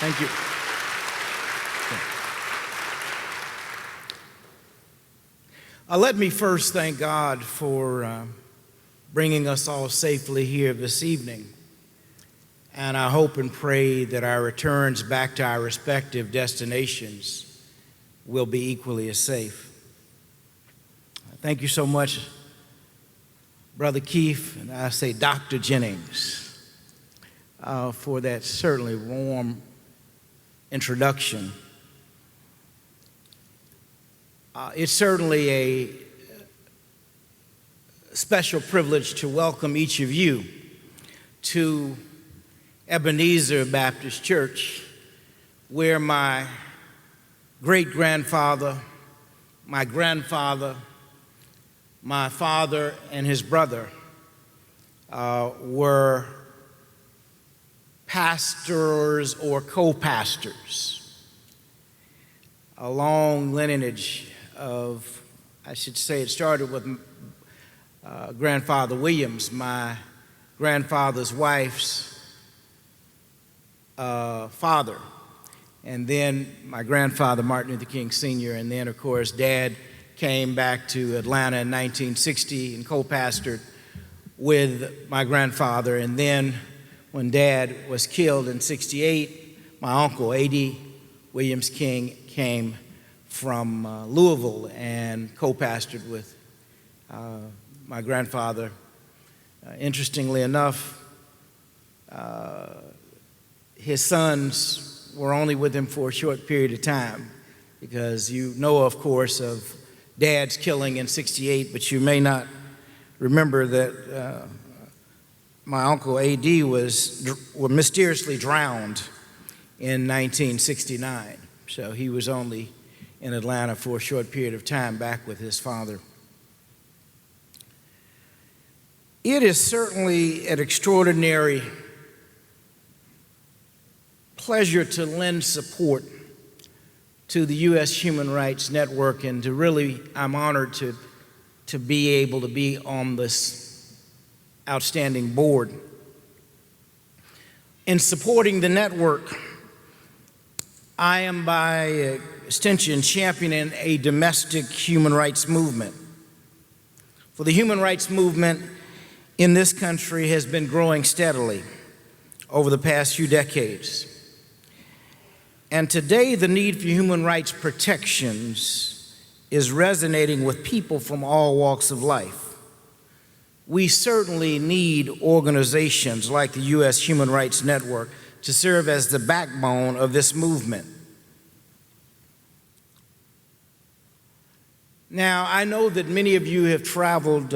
Thank you. Let me first thank God for bringing us all safely here this evening. And I hope and pray that our returns back to our respective destinations will be equally as safe. Thank you so much, Brother Keith, and I say Dr. Jennings, for that certainly warm introduction. It's certainly a special privilege to welcome each of you to Ebenezer Baptist Church, where my great-grandfather, my grandfather, my father, and his brother were pastors or co-pastors. A long lineage of, I should say, it started with Grandfather Williams, my grandfather's wife's father, and then my grandfather, Martin Luther King Sr., and then, of course, Dad came back to Atlanta in 1960 and co-pastored with my grandfather, and then when Dad was killed in 68, my uncle, A.D. Williams King, came from Louisville and co-pastored with my grandfather. Interestingly enough, his sons were only with him for a short period of time, because you know, of course, of Dad's killing in 68, but you may not remember that my uncle A.D. was mysteriously drowned in 1969. So he was only in Atlanta for a short period of time back with his father. It is certainly an extraordinary pleasure to lend support to the U.S. Human Rights Network, and to really, I'm honored to be able to be on this outstanding board. In supporting the network, I am by extension championing a domestic human rights movement. For the human rights movement in this country has been growing steadily over the past few decades. And today, the need for human rights protections is resonating with people from all walks of life. We certainly need organizations like the U.S. Human Rights Network to serve as the backbone of this movement. Now, I know that many of you have traveled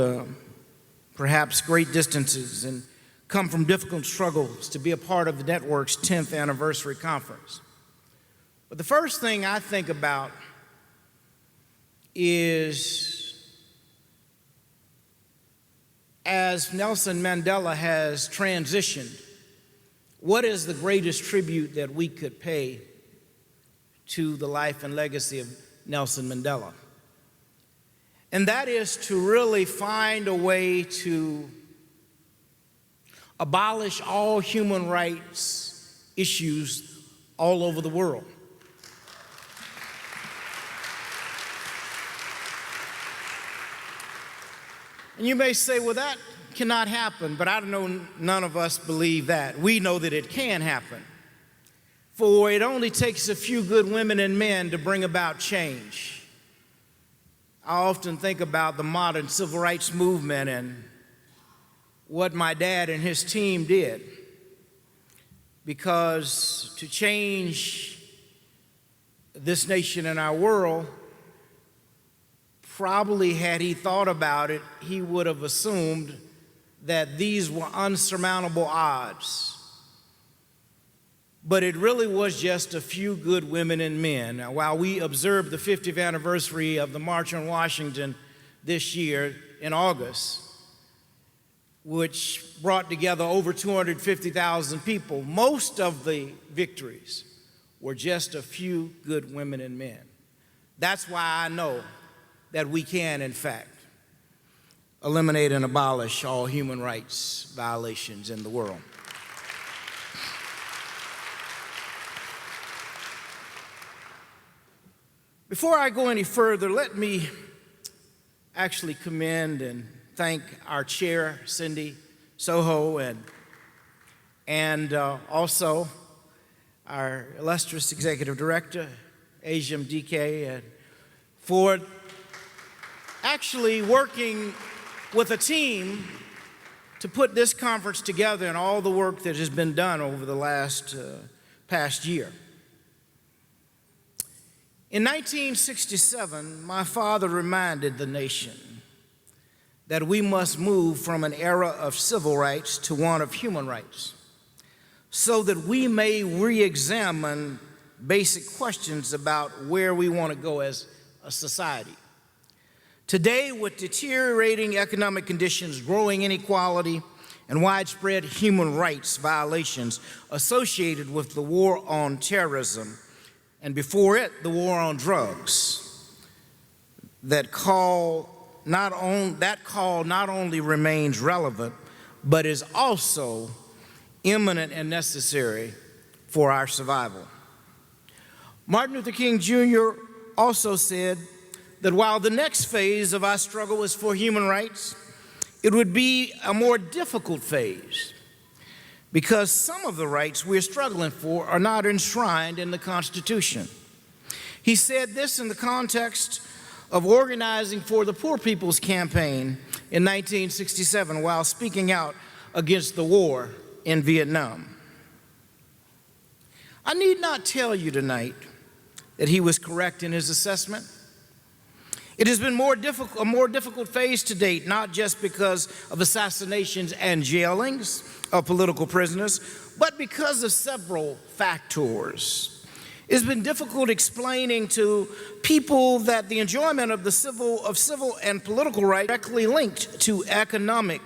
perhaps great distances and come from difficult struggles to be a part of the network's 10th anniversary conference. But the first thing I think about is, as Nelson Mandela has transitioned, what is the greatest tribute that we could pay to the life and legacy of Nelson Mandela? And that is to really find a way to abolish all human rights issues all over the world. And you may say, well, that cannot happen, but I know none of us believe that. We know that it can happen. For it only takes a few good women and men to bring about change. I often think about the modern civil rights movement and what my dad and his team did. Because to change this nation and our world, probably had he thought about it, he would have assumed that these were unsurmountable odds. But it really was just a few good women and men. Now, while we observed the 50th anniversary of the March on Washington this year in August, which brought together over 250,000 people, most of the victories were just a few good women and men. That's why I know that we can, in fact, eliminate and abolish all human rights violations in the world. Before I go any further, let me actually commend and thank our chair, Cindy Soho, and also our illustrious executive director, Ajim DK, and for actually working with a team to put this conference together and all the work that has been done over the past year. In 1967, my father reminded the nation that we must move from an era of civil rights to one of human rights so that we may re-examine basic questions about where we want to go as a society. Today, with deteriorating economic conditions, growing inequality, and widespread human rights violations associated with the war on terrorism, and before it, the war on drugs, that call not only remains relevant, but is also imminent and necessary for our survival. Martin Luther King Jr. also said that while the next phase of our struggle is for human rights, it would be a more difficult phase because some of the rights we're struggling for are not enshrined in the Constitution. He said this in the context of organizing for the Poor People's Campaign in 1967 while speaking out against the war in Vietnam. I need not tell you tonight that he was correct in his assessment. It has been a more difficult phase to date, not just because of assassinations and jailings of political prisoners, but because of several factors. It's been difficult explaining to people that the enjoyment of civil and political rights directly linked to economic,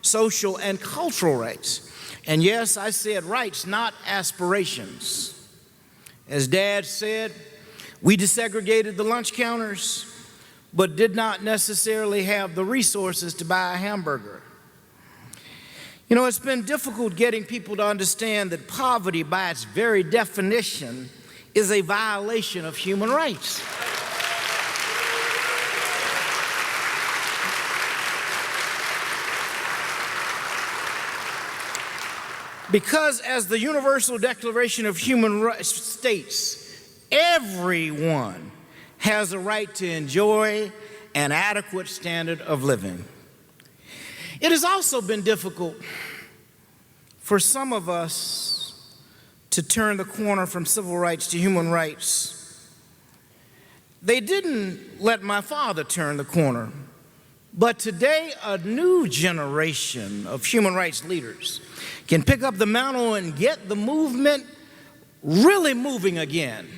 social, and cultural rights. And yes, I said rights, not aspirations. As Dad said, we desegregated the lunch counters, but did not necessarily have the resources to buy a hamburger. You know, it's been difficult getting people to understand that poverty, by its very definition, is a violation of human rights. Because as the Universal Declaration of Human Rights states, everyone has a right to enjoy an adequate standard of living. It has also been difficult for some of us to turn the corner from civil rights to human rights. They didn't let my father turn the corner, but today a new generation of human rights leaders can pick up the mantle and get the movement really moving again.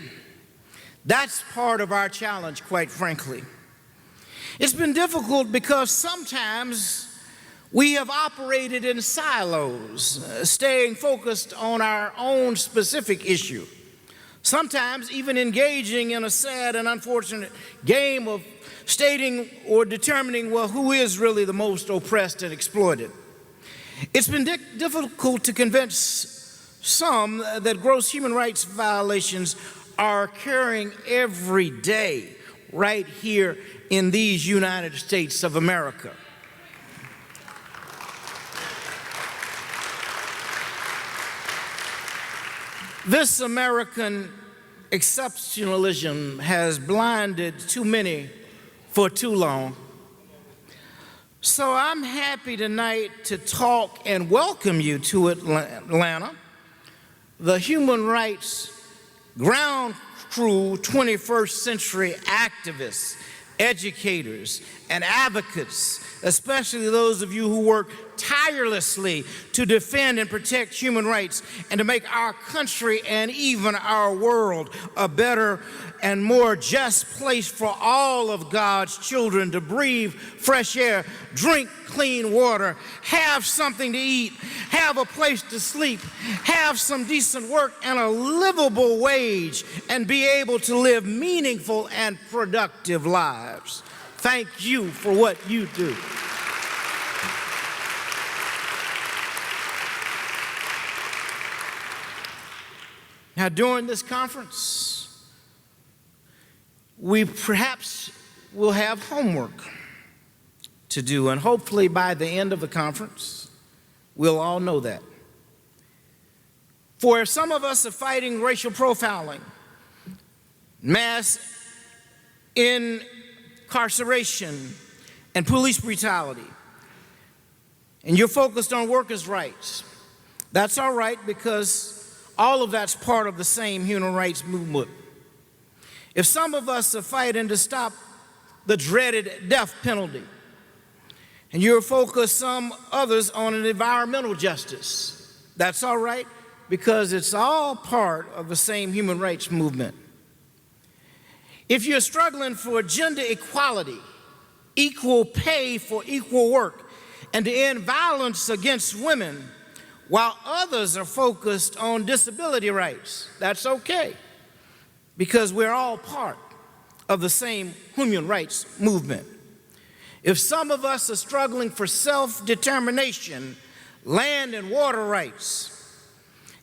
That's part of our challenge, quite frankly. It's been difficult because sometimes we have operated in silos, staying focused on our own specific issue. Sometimes even engaging in a sad and unfortunate game of stating or determining, well, who is really the most oppressed and exploited. It's been difficult to convince some that gross human rights violations are occurring every day right here in these United States of America. This American exceptionalism has blinded too many for too long. So I'm happy tonight to talk and welcome you to Atlanta, the human rights ground crew, 21st century activists, educators, and advocates, especially those of you who work tirelessly to defend and protect human rights and to make our country and even our world a better and more just place for all of God's children to breathe fresh air, drink clean water, have something to eat, have a place to sleep, have some decent work and a livable wage, and be able to live meaningful and productive lives. Thank you for what you do. Now, during this conference, we perhaps will have homework to do, and hopefully by the end of the conference, we'll all know that. For if some of us are fighting racial profiling, mass incarceration, and police brutality, and you're focused on workers' rights, that's all right, because all of that's part of the same human rights movement. If some of us are fighting to stop the dreaded death penalty, and you're focused, some others, on an environmental justice, that's all right, because it's all part of the same human rights movement. If you're struggling for gender equality, equal pay for equal work, and to end violence against women, while others are focused on disability rights, that's okay, because we're all part of the same human rights movement. If some of us are struggling for self-determination, land and water rights,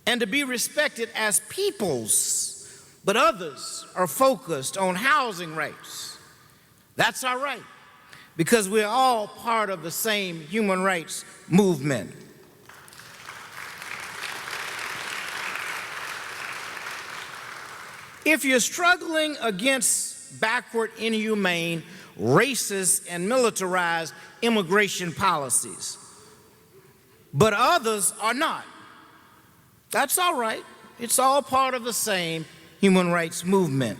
and to be respected as peoples, but others are focused on housing rights, that's all right, because we're all part of the same human rights movement. If you're struggling against backward, inhumane, racist, and militarized immigration policies, but others are not, that's all right. It's all part of the same human rights movement.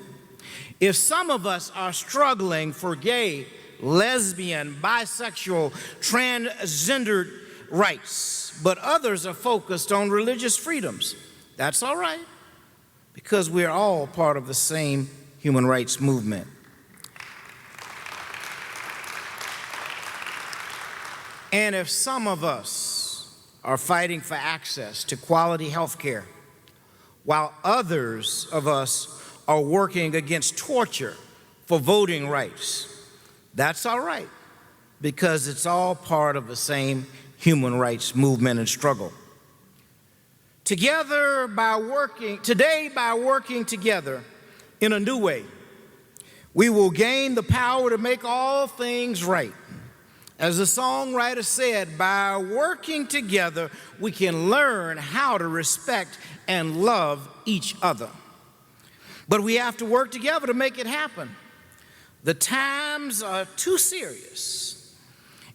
If some of us are struggling for gay, lesbian, bisexual, transgendered rights, but others are focused on religious freedoms, that's all right, because we're all part of the same human rights movement. And if some of us are fighting for access to quality health care, while others of us are working against torture for voting rights, that's all right, because it's all part of the same human rights movement and struggle. Today, by working together in a new way, we will gain the power to make all things right. As the songwriter said, by working together, we can learn how to respect and love each other. But we have to work together to make it happen. The times are too serious,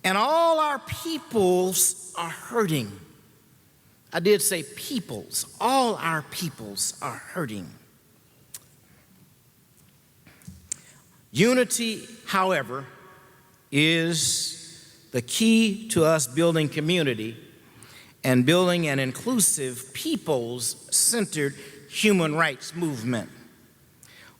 and all our peoples are hurting. I did say peoples. All our peoples are hurting. Unity, however, is the key to us building community and building an inclusive, peoples-centered human rights movement.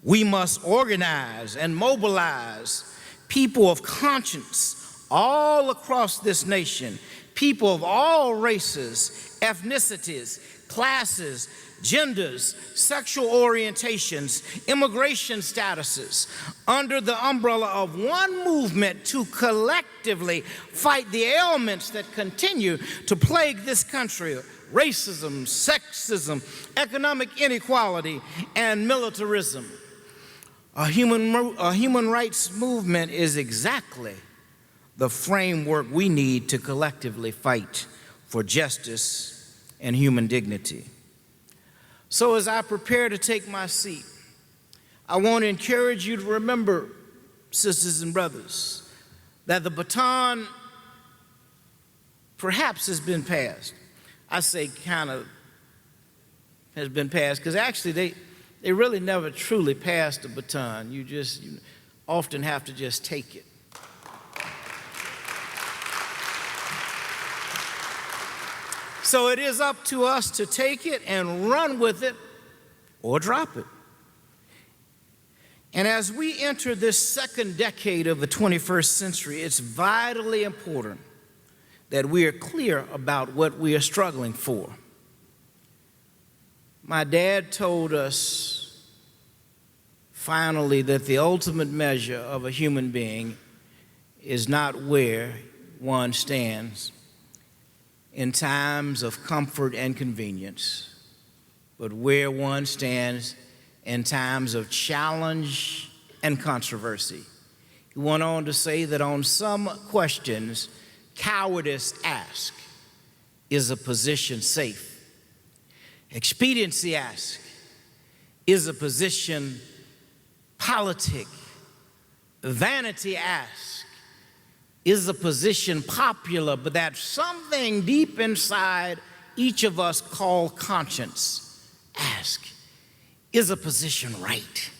We must organize and mobilize people of conscience all across this nation, people of all races, ethnicities, classes, genders, sexual orientations, immigration statuses, under the umbrella of one movement to collectively fight the ailments that continue to plague this country: racism, sexism, economic inequality, and militarism. A human rights movement is exactly the framework we need to collectively fight for justice and human dignity. So as I prepare to take my seat, I want to encourage you to remember, sisters and brothers, that the baton perhaps has been passed. I say kind of has been passed, because actually they really never truly passed the baton. You often have to just take it. So it is up to us to take it and run with it or drop it. And as we enter this second decade of the 21st century, it's vitally important that we are clear about what we are struggling for. My dad told us finally that the ultimate measure of a human being is not where one stands in times of comfort and convenience, but where one stands in times of challenge and controversy. He went on to say that on some questions, cowardice ask, is a position safe? Expediency ask, is a position politic? Vanity ask, is a position popular? But that something deep inside each of us called conscience ask, is a position right?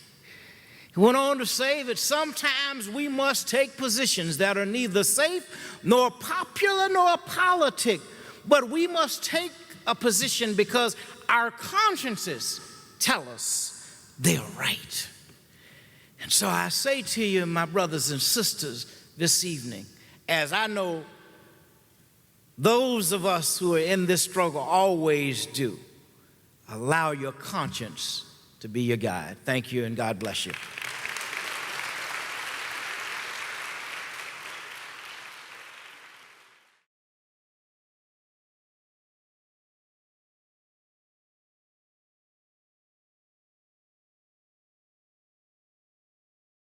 He went on to say that sometimes we must take positions that are neither safe nor popular nor politic, but we must take a position because our consciences tell us they're right. And so I say to you, my brothers and sisters, this evening, as I know those of us who are in this struggle always do, allow your conscience to be your guide. Thank you, and God bless you.